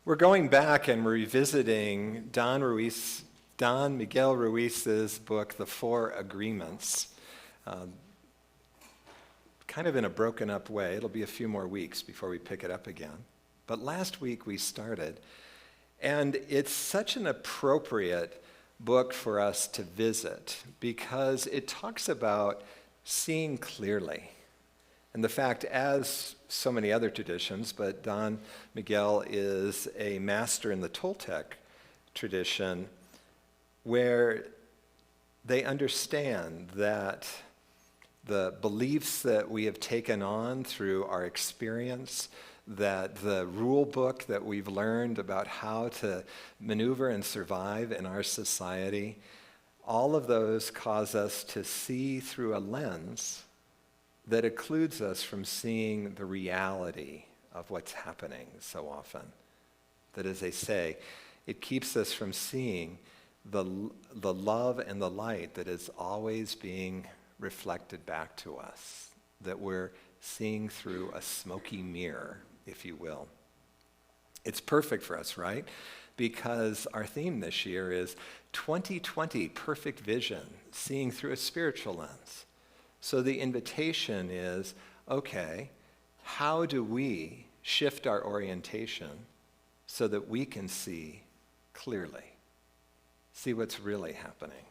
We're going back and revisiting Don Miguel Ruiz's book, The Four Agreements, kind of in a broken up way. It'll be a few more weeks before we pick it up again. But last week we started, and it's such an appropriate book for us to visit because it talks about seeing clearly. And the fact, as so many other traditions, but Don Miguel is a master in the Toltec tradition where they understand that the beliefs that we have taken on through our experience, that the rule book that we've learned about how to maneuver and survive in our society, all of those cause us to see through a lens that occludes us from seeing the reality of what's happening so often. That, as they say, it keeps us from seeing the love and the light that is always being reflected back to us, that we're seeing through a smoky mirror, if you will. It's perfect for us, right? Because our theme this year is 2020 perfect vision, seeing through a spiritual lens. So the invitation is, okay, how do we shift our orientation so that we can see clearly, see what's really happening?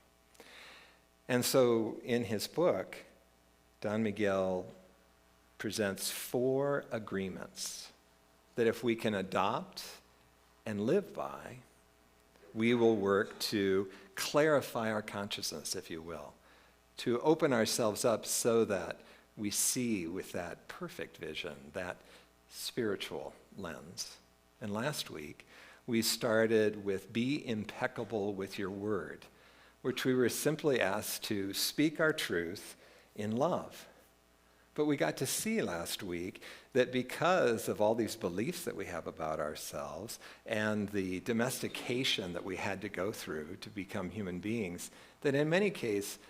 And so in his book, Don Miguel presents 4 agreements that if we can adopt and live by, we will work to clarify our consciousness, if you will, to open ourselves up so that we see with that perfect vision, that spiritual lens. And last week, we started with be impeccable with your word, which we were simply asked to speak our truth in love. But we got to see last week that because of all these beliefs that we have about ourselves and the domestication that we had to go through to become human beings, that in many cases,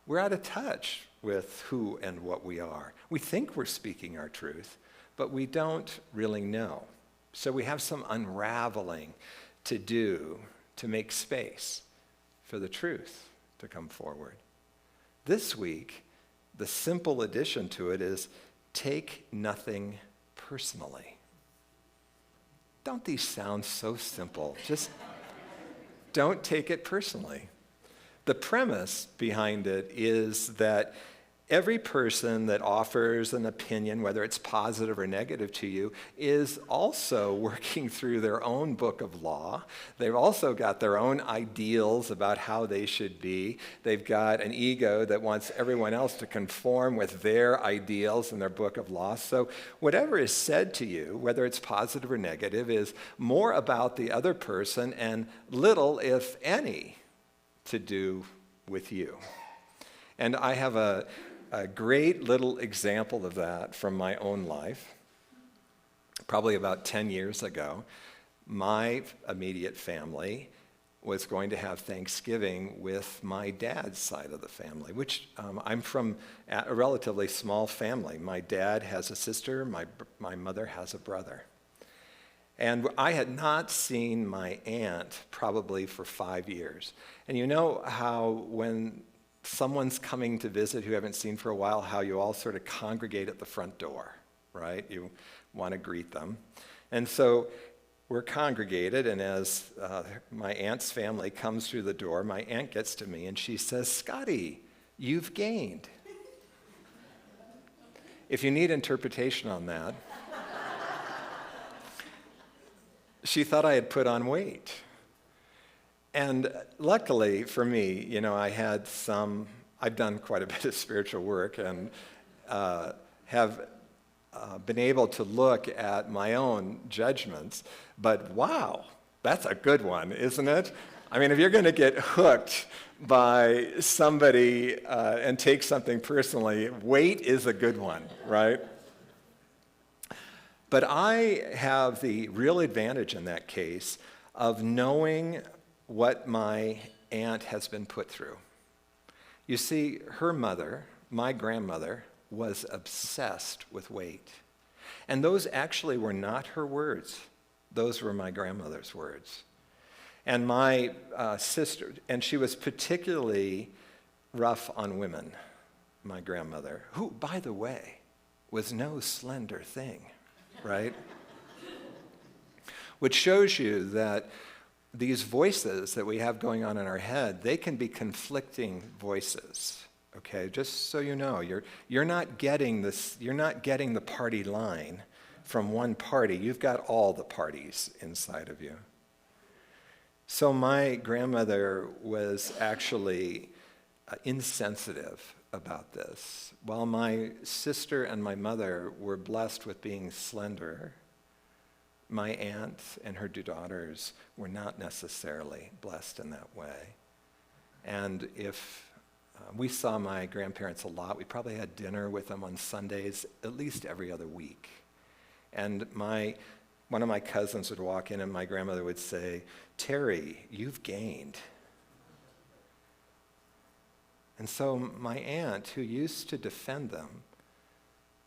we're out of touch with who and what we are. We think we're speaking our truth, but we don't really know. So we have some unraveling to do to make space for the truth to come forward. This week, the simple addition to it is take nothing personally. Don't these sound so simple? Just don't take it personally. The premise behind it is that every person that offers an opinion, whether it's positive or negative to you, is also working through their own book of law. They've also got their own ideals about how they should be. They've got an ego that wants everyone else to conform with their ideals and their book of law. So whatever is said to you, whether it's positive or negative, is more about the other person and little, if any, to do with you. And I have a great little example of that from my own life. Probably about 10 years ago, my immediate family was going to have Thanksgiving with my dad's side of the family, which I'm from a relatively small family. My dad has a sister, my mother has a brother. And I had not seen my aunt probably for 5 years. And you know how when someone's coming to visit who you haven't seen for a while, how you all sort of congregate at the front door, right? You want to greet them. And so we're congregated, and as my aunt's family comes through the door, my aunt gets to me and she says, "Scotty, you've gained." If you need interpretation on that, she thought I had put on weight. And luckily for me, I've done quite a bit of spiritual work and have been able to look at my own judgments. But wow, that's a good one, isn't it? I mean, if you're going to get hooked by somebody and take something personally, weight is a good one, right? But I have the real advantage in that case of knowing what my aunt has been put through. You see, her mother, my grandmother, was obsessed with weight. And those actually were not her words. Those were my grandmother's words. And my sister, and she was particularly rough on women, my grandmother, who, by the way, was no slender thing, right? Which shows you that these voices that we have going on in our head, they can be conflicting voices. Okay, just so you know, you're not getting the party line from one party. You've got all the parties inside of you. So my grandmother was actually insensitive about this. While my sister and my mother were blessed with being slender, my aunt and her two daughters were not necessarily blessed in that way. And if we saw my grandparents a lot, we probably had dinner with them on Sundays at least every other week. And one of my cousins would walk in and my grandmother would say, "Terry, you've gained." And so my aunt, who used to defend them,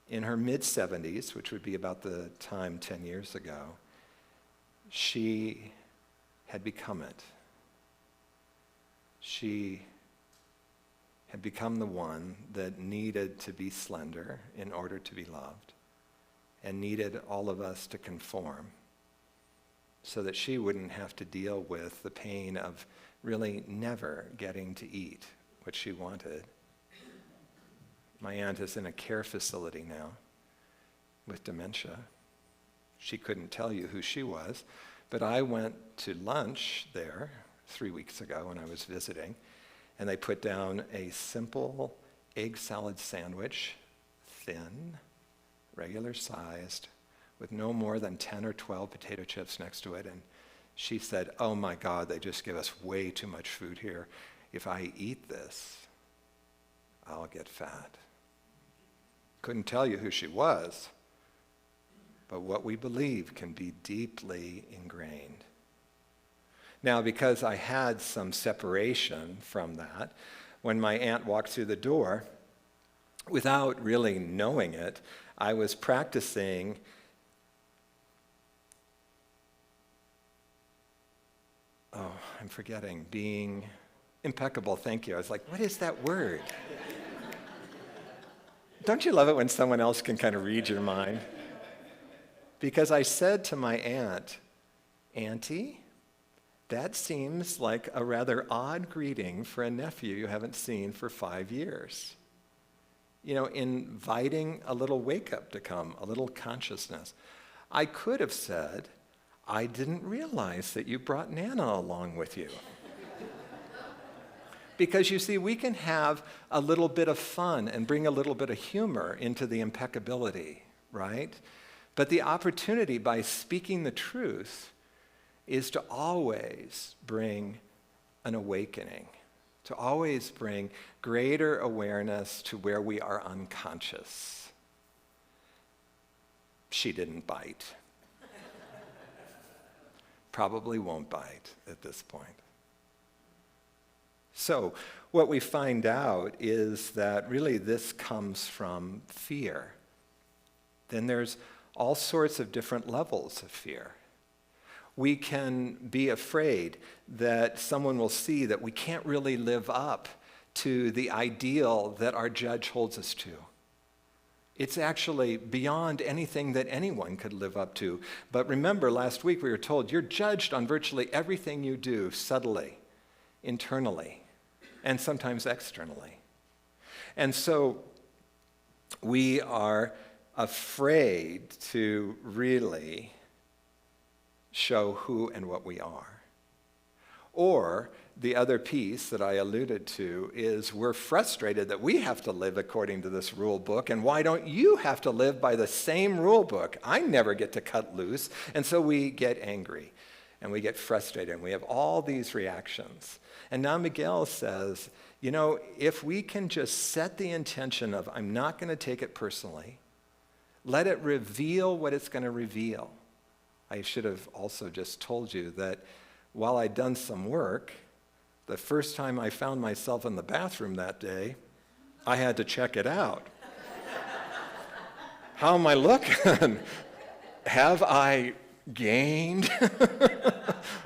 in her mid-70s, which would be about the time 10 years ago, she had become it. She had become the one that needed to be slender in order to be loved, and needed all of us to conform so that she wouldn't have to deal with the pain of really never getting to eat what she wanted. My aunt is in a care facility now with dementia. She couldn't tell you who she was, but I went to lunch there 3 weeks ago when I was visiting, and they put down a simple egg salad sandwich, thin, regular sized, with no more than 10 or 12 potato chips next to it. And she said, "Oh my God, they just give us way too much food here. If I eat this, I'll get fat." Couldn't tell you who she was, but what we believe can be deeply ingrained. Now, because I had some separation from that, when my aunt walked through the door, without really knowing it, I was practicing I'm forgetting, being impeccable, thank you. I was like, what is that word? Don't you love it when someone else can kind of read your mind? Because I said to my aunt, "Auntie, that seems like a rather odd greeting for a nephew you haven't seen for 5 years. You know, inviting a little wake-up to come, a little consciousness." I could have said, "I didn't realize that you brought Nana along with you." Because you see, we can have a little bit of fun and bring a little bit of humor into the impeccability, right? But the opportunity by speaking the truth is to always bring an awakening, to always bring greater awareness to where we are unconscious. She didn't bite. Probably won't bite at this point. So what we find out is that really this comes from fear. Then there's all sorts of different levels of fear. We can be afraid that someone will see that we can't really live up to the ideal that our judge holds us to. It's actually beyond anything that anyone could live up to. But remember, last week we were told you're judged on virtually everything you do subtly, internally, and sometimes externally. And so we are afraid to really show who and what we are. Or the other piece that I alluded to is we're frustrated that we have to live according to this rule book, and why don't you have to live by the same rule book? I never get to cut loose. And so we get angry and we get frustrated and we have all these reactions. And now Miguel says, you know, if we can just set the intention of I'm not going to take it personally, let it reveal what it's going to reveal. I should have also just told you that while I'd done some work, the first time I found myself in the bathroom that day, I had to check it out. How am I looking? Have I gained,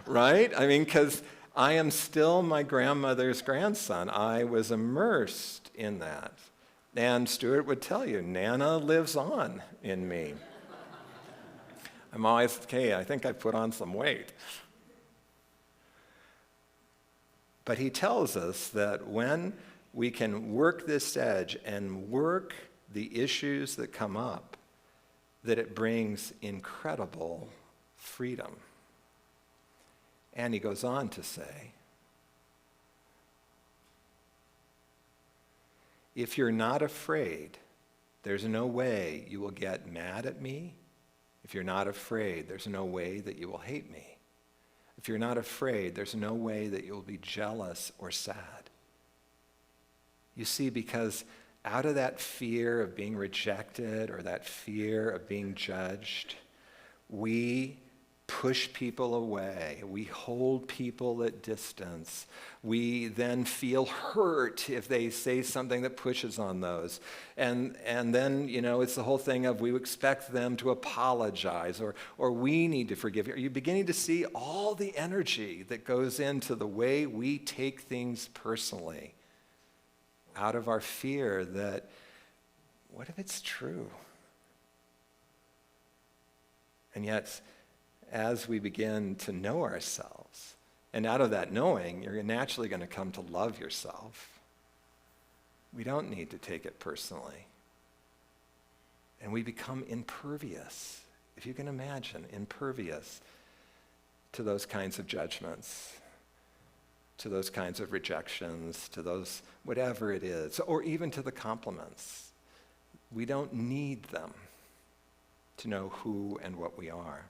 right? I mean, because I am still my grandmother's grandson. I was immersed in that. And Stuart would tell you, Nana lives on in me. I'm always, okay, I think I put on some weight. But he tells us that when we can work this edge and work the issues that come up, that it brings incredible freedom. And he goes on to say, if you're not afraid, there's no way you will get mad at me. If you're not afraid, there's no way that you will hate me. If you're not afraid, there's no way that you'll be jealous or sad. You see, because out of that fear of being rejected or that fear of being judged, we push people away. We hold people at distance. We then feel hurt if they say something that pushes on those. And then, it's the whole thing of we expect them to apologize or we need to forgive. Are you beginning to see all the energy that goes into the way we take things personally out of our fear that, what if it's true? And yet, as we begin to know ourselves, and out of that knowing, you're naturally going to come to love yourself. We don't need to take it personally. And we become impervious, if you can imagine, impervious to those kinds of judgments, to those kinds of rejections, to those, whatever it is, or even to the compliments. We don't need them to know who and what we are.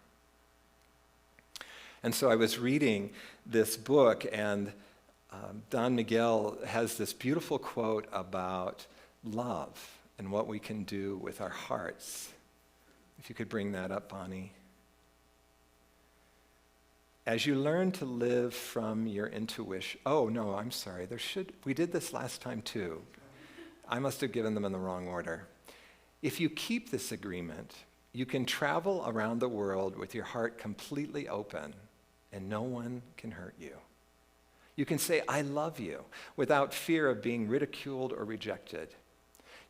And so I was reading this book, and Don Miguel has this beautiful quote about love and what we can do with our hearts. If you could bring that up, Bonnie. As you learn to live from your intuition, we did this last time too. I must have given them in the wrong order. If you keep this agreement, you can travel around the world with your heart completely open, and no one can hurt you. You can say, I love you, without fear of being ridiculed or rejected.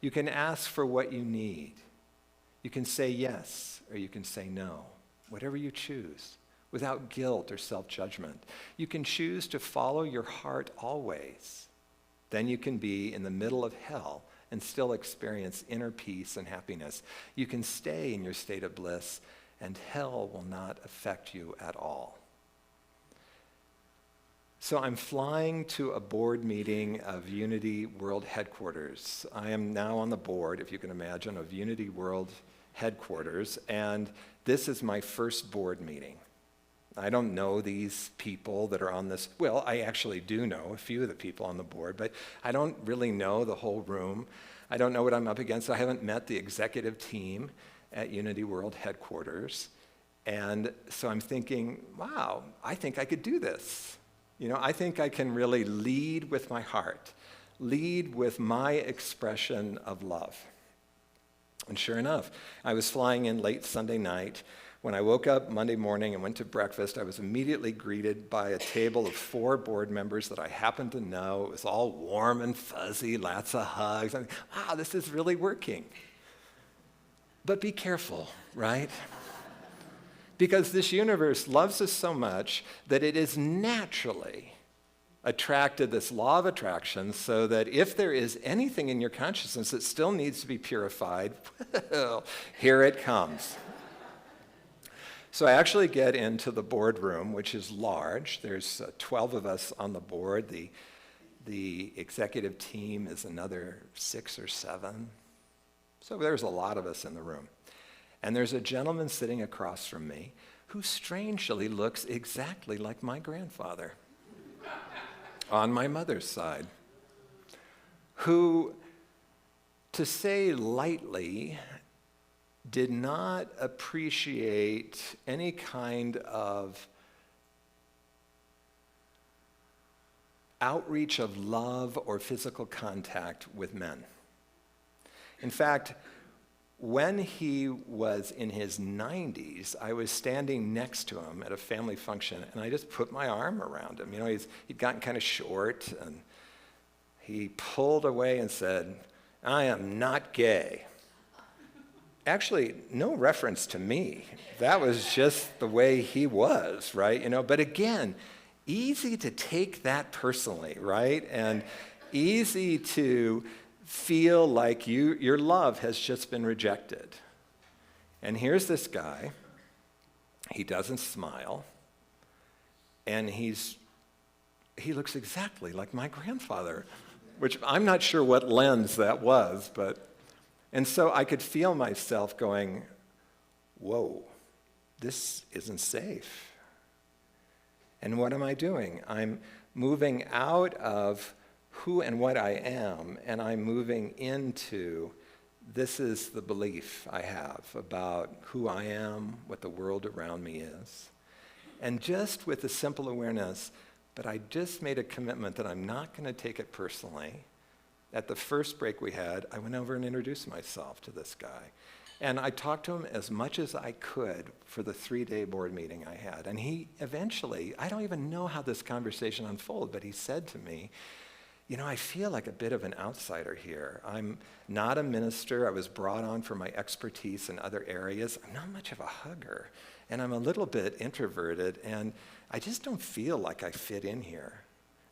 You can ask for what you need. You can say yes, or you can say no, whatever you choose, without guilt or self-judgment. You can choose to follow your heart always. Then you can be in the middle of hell and still experience inner peace and happiness. You can stay in your state of bliss, and hell will not affect you at all. So I'm flying to a board meeting of Unity World Headquarters. I am now on the board, if you can imagine, of Unity World Headquarters, and this is my first board meeting. I don't know these people that are on this. Well, I actually do know a few of the people on the board, but I don't really know the whole room. I don't know what I'm up against. I haven't met the executive team at Unity World Headquarters. And so I'm thinking, wow, I think I could do this. I think I can really lead with my heart, lead with my expression of love. And sure enough, I was flying in late Sunday night. When I woke up Monday morning and went to breakfast, I was immediately greeted by a table of 4 board members that I happened to know. It was all warm and fuzzy, lots of hugs. I mean, wow, this is really working. But be careful, right? Because this universe loves us so much that it is naturally attracted, this law of attraction, so that if there is anything in your consciousness that still needs to be purified, well, here it comes. So I actually get into the boardroom, which is large. There's 12 of us on the board. The executive team is another 6 or 7. So there's a lot of us in the room. And there's a gentleman sitting across from me who strangely looks exactly like my grandfather on my mother's side, who, to say lightly, did not appreciate any kind of outreach of love or physical contact with men. In fact, when he was in his 90s, I was standing next to him at a family function, and I just put my arm around him. He'd gotten kind of short, and he pulled away and said, "I am not gay." Actually, no reference to me. That was just the way he was, right? But again, easy to take that personally, right? And easy to feel like your love has just been rejected. And here's this guy, he doesn't smile, and he looks exactly like my grandfather, which I'm not sure what lens that was, and so I could feel myself going, whoa, this isn't safe. And what am I doing? I'm moving out of who and what I am, and I'm moving into, this is the belief I have about who I am, what the world around me is. And just with the simple awareness, but I just made a commitment that I'm not going to take it personally. At the first break we had, I went over and introduced myself to this guy. And I talked to him as much as I could for the 3-day board meeting I had. And he eventually, I don't even know how this conversation unfolded, but he said to me, I feel like a bit of an outsider here. I'm not a minister. I was brought on for my expertise in other areas. I'm not much of a hugger, and I'm a little bit introverted, and I just don't feel like I fit in here.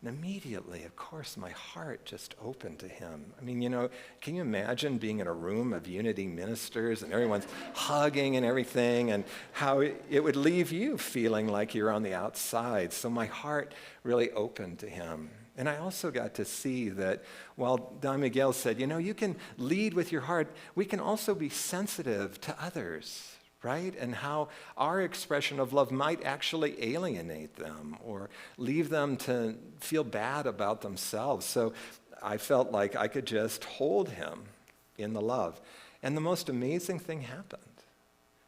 And immediately, of course, my heart just opened to him. Can you imagine being in a room of Unity ministers and everyone's hugging and everything, and how it would leave you feeling like you're on the outside? So my heart really opened to him. And I also got to see that while Don Miguel said, you can lead with your heart, we can also be sensitive to others, right? And how our expression of love might actually alienate them or leave them to feel bad about themselves. So I felt like I could just hold him in the love. And the most amazing thing happened.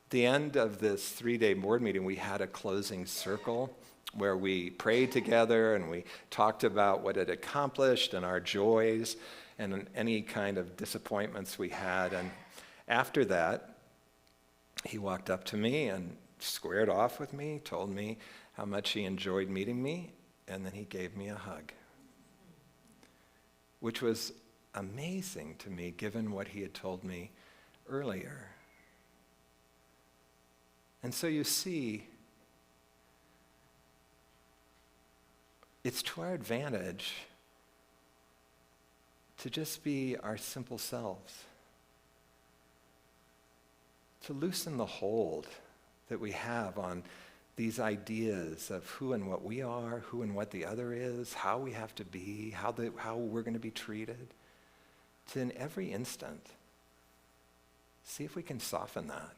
At the end of this 3-day board meeting, we had a closing circle where we prayed together and we talked about what it accomplished and our joys and any kind of disappointments we had. And after that, he walked up to me and squared off with me, told me how much he enjoyed meeting me, and then he gave me a hug, which was amazing to me given what he had told me earlier. And so you see, it's to our advantage to just be our simple selves, to loosen the hold that we have on these ideas of who and what we are, who and what the other is, how we have to be, how we're going to be treated, to in every instant, see if we can soften that.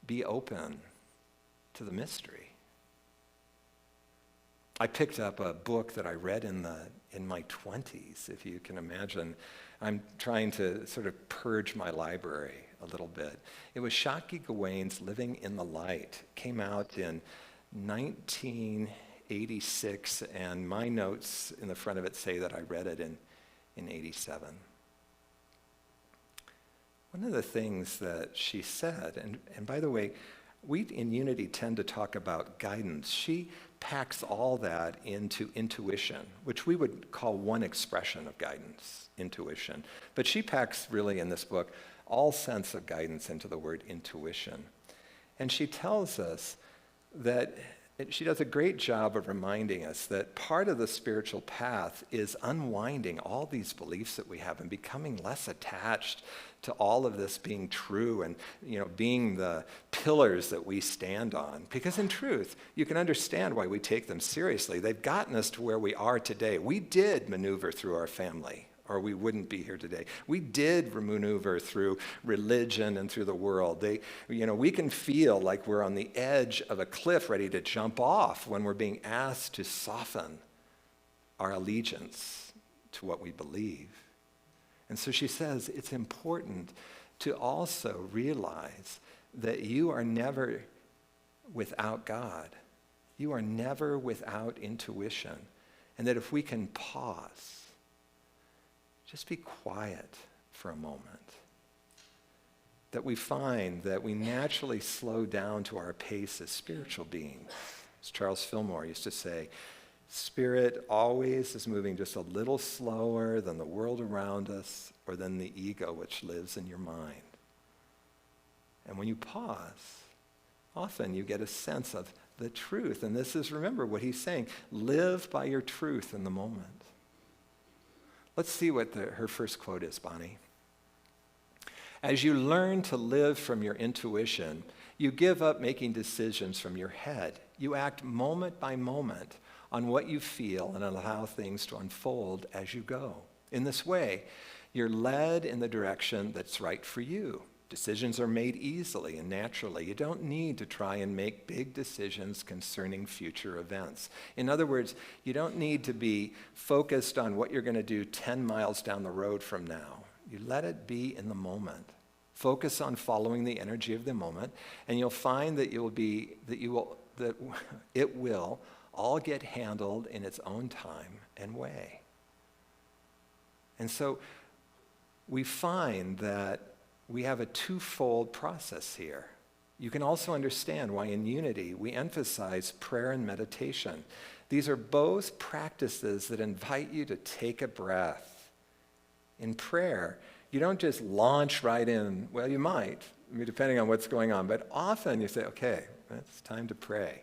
Be open to the mystery. I picked up a book that I read in my 20s, if you can imagine. I'm trying to sort of purge my library a little bit. It was Shakti Gawain's Living in the Light. It came out in 1986, and my notes in the front of it say that I read it in 87. One of the things that she said, and by the way, we in Unity tend to talk about guidance. She packs all that into intuition, which we would call one expression of guidance, intuition. But she packs really in this book all sense of guidance into the word intuition. And she tells us that she does a great job of reminding us that part of the spiritual path is unwinding all these beliefs that we have and becoming less attached to all of this being true and being the pillars that we stand on. Because in truth, you can understand why we take them seriously. They've gotten us to where we are today. We did maneuver through our family, or we wouldn't be here today. We did maneuver through religion and through the world. We can feel like we're on the edge of a cliff ready to jump off when we're being asked to soften our allegiance to what we believe. And so she says it's important to also realize that you are never without God. You are never without intuition. And that if we can pause, just be quiet for a moment that we find that we naturally slow down to our pace as spiritual beings. As Charles Fillmore used to say, spirit always is moving just a little slower than the world around us or than the ego which lives in your mind. And when you pause, often you get a sense of the truth. And this is, remember what he's saying, live by your truth in the moment. Let's see what her first quote is, Bonnie. As you learn to live from your intuition, you give up making decisions from your head. You act moment by moment on what you feel and allow things to unfold as you go. In this way, you're led in the direction that's right for you. Decisions are made easily and naturally. You don't need to try and make big decisions concerning future events. In other words, you don't need to be focused on what you're going to do 10 miles down the road from now. You let it be in the moment. Focus on following the energy of the moment, and you'll find that it will all get handled in its own time and way. And so we find that we have a twofold process here. You can also understand why in Unity we emphasize prayer and meditation. These are both practices that invite you to take a breath. In prayer, you don't just launch right in. Well, you might, depending on what's going on, but often you say, okay, it's time to pray.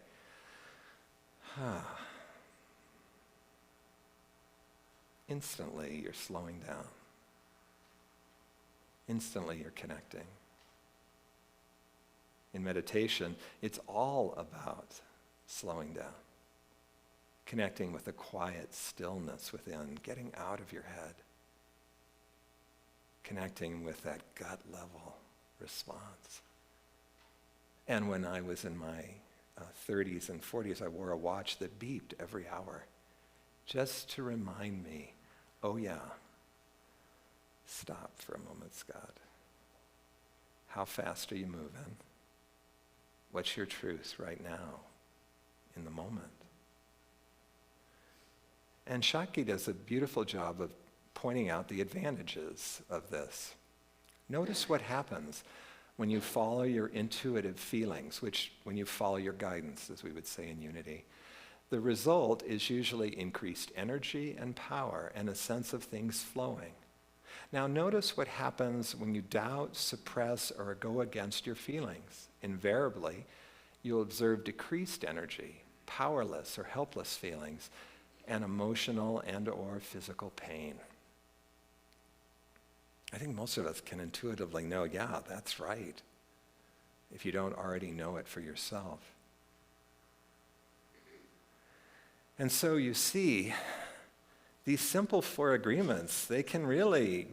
Instantly, you're slowing down. Instantly, you're connecting. In meditation, it's all about slowing down, connecting with the quiet stillness within, getting out of your head, connecting with that gut level response. And when I was in my 30s and 40s, I wore a watch that beeped every hour just to remind me, oh yeah, stop for a moment, Scott. How fast are you moving? What's your truth right now, in the moment? And Shakti does a beautiful job of pointing out the advantages of this. Notice what happens when you follow your intuitive feelings, which when you follow your guidance, as we would say in Unity. The result is usually increased energy and power and a sense of things flowing. Now notice what happens when you doubt, suppress, or go against your feelings. Invariably, you'll observe decreased energy, powerless or helpless feelings, and emotional and or physical pain. I think most of us can intuitively know, yeah, that's right, if you don't already know it for yourself. And so you see, these simple 4 agreements, they can really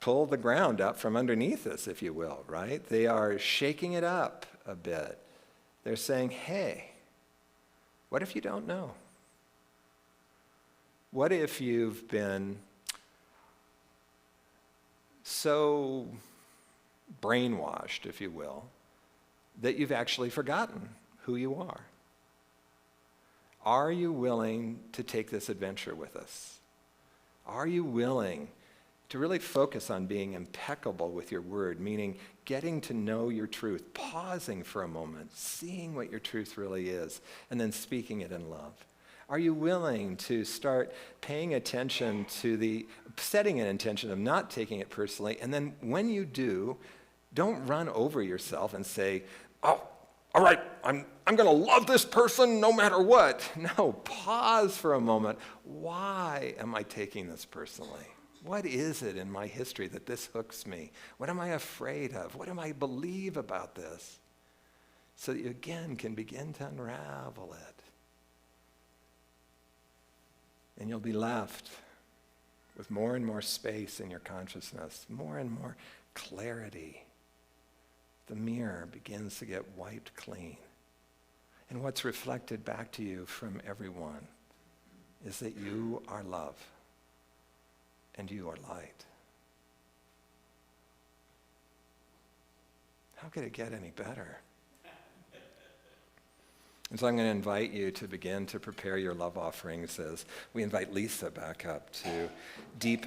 pull the ground up from underneath us, if you will, right? They are shaking it up a bit. They're saying, hey, what if you don't know? What if you've been so brainwashed, if you will, that you've actually forgotten who you are? Are you willing to take this adventure with us? Are you willing to really focus on being impeccable with your word, meaning getting to know your truth, pausing for a moment, seeing what your truth really is, and then speaking it in love? Are you willing to start paying attention to setting an intention of not taking it personally, and then when you do, don't run over yourself and say, oh, all right, I'm going to love this person no matter what. No, pause for a moment. Why am I taking this personally? What is it in my history that this hooks me? What am I afraid of? What do I believe about this? So that you again can begin to unravel it. And you'll be left with more and more space in your consciousness, more and more clarity. The mirror begins to get wiped clean. And what's reflected back to you from everyone is that you are love and you are light. How could it get any better? And so I'm going to invite you to begin to prepare your love offerings as we invite Lisa back up to deepen